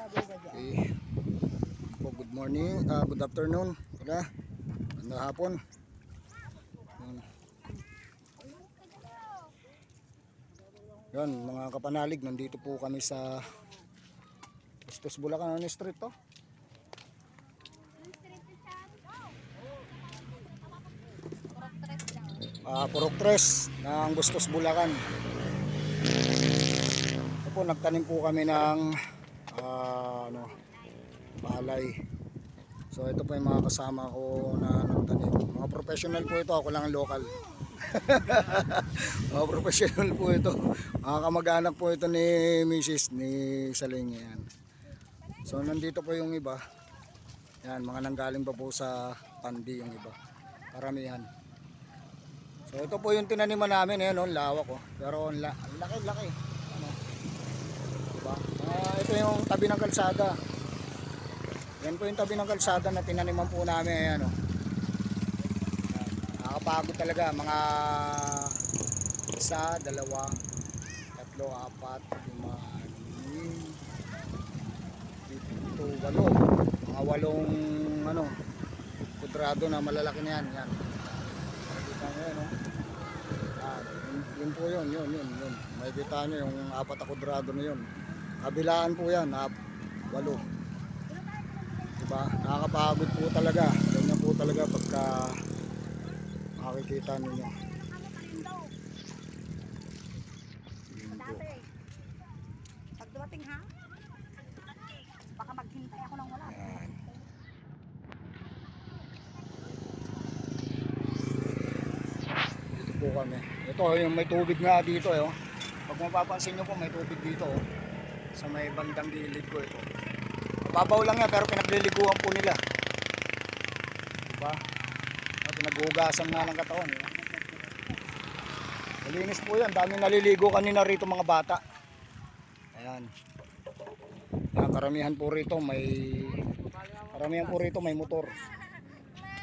Okay. Po, good morning, good afternoon, pala. Magandang hapon. Yan, mga kapanalig, nandito po kami sa Bustos, Bulacan. Ano street to? Purok Tres ng Bustos, Bulacan. Ito po, nagtanim po kami ng palay. So ito po yung mga kasama ko na nagtanim. Mga professional po ito, ako lang ang local. Mga professional po ito. Mga kamag-anak po ito ni Mrs. ni Saling yan. So nandito po yung iba. Yan, mga nanggaling pa po sa Pandi yung iba. Karamihan. So ito po yung tinaniman namin, ayan, lawak ko. Pero laki-laki. Ano? Diba? Ito yung tabi ng kalsada. Yan po yung tabi ng kalsada na tinaniman po namin, ayan, nakakapagod talaga, mga 1, 2, 3, 4, 5, 6, 7, 8, mga 8 kudrado na malalaki na yan. Yan. Makikita nyo yun, yun po yun. Makikita nyo yung 4 na kudrado na yun. Kabilaan po yan, 8. Diba? Nakakapagod po talaga. Ganyan po talaga pagka makikita ninyo. Pag dumating ha? Baka maghintay ako ng wala. Ayan. Dito po kami. Ito yung may tubig nga dito. Pag mapapansin nyo po, may tubig dito. Sa may bandang gilid ko ito. Babaw lang yan pero pinagliliguan po nila. Diba? Pinaghugasan nga ng katawan. Malinis po yan. Daming naliligo kanina rito mga bata. Ayan. Karamihan po rito may motor.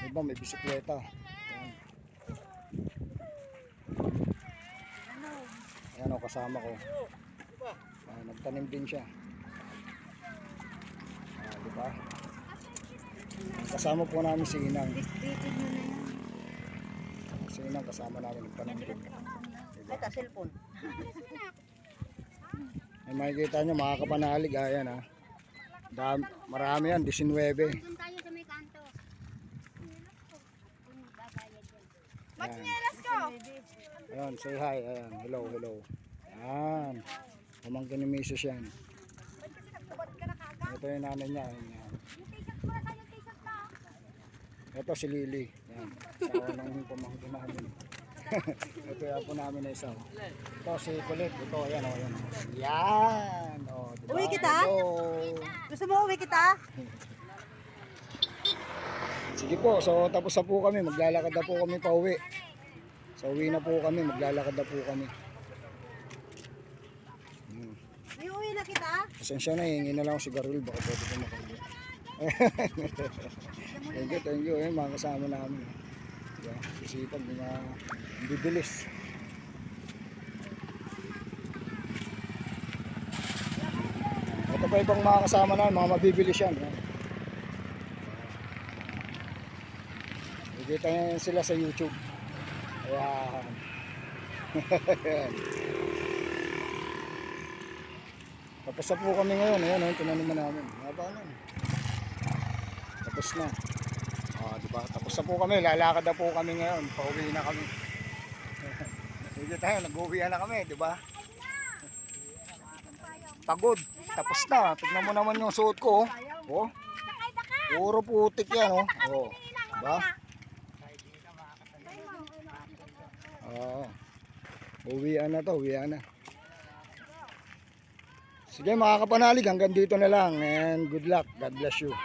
Diba, may bisikleta. Ayan o, kasama ko. Nagtanim din siya. Diba? Kasama po namin si Inang. Si Inang kasama namin nagtanim din. Diba? Ito, cellphone. Ay, makikita nyo mga kapanalig. Ayan ha. Marami yan, 19. Doon tayo sa may kanto. Machinelas ko! Ayan, say hi. Ayan, hello. Ayan. Pamangkin ni Mrs. yan. Ito yung nanay niya. Ayan. Ito si Lily. Ayan. Sawa ng pamangkin namin. Ito yung apo namin na isa. Ito si Kulit. Ito, ayan o. Yan. O, diba? Uwi kita? Gusto mo uwi kita? Sige po. So tapos na po kami. Maglalakad na po kami pa uwi. So uwi na po kami. Maglalakad na po kami. May uwi na kita? Pasensya na. Hingin na lang ako sigarilyo. Baka pwede ko makauwi. Thank you. Ayan, mga kasama namin. Diba? Sisipag. Bibilis. Ito pa ibang mga kasama namin. Mga mabibilis yan. Nakikita nyo sila sa YouTube. Ayan. Tapos na po kami ngayon. Ayan, tinaniman namin. Paano? Tapos na. Diba? Tapos na po kami. Lalakad na po kami ngayon. Pauwi na kami. Hindi tayo. Nag-uwi na kami. Diba? Pagod. Tapos na. Tignan mo naman yung suot ko. Oh. Puro putik yan. Oh. Diba? Uwian na to. Uwian na. Sige mga kapanalig, hanggang dito na lang and good luck. God bless you.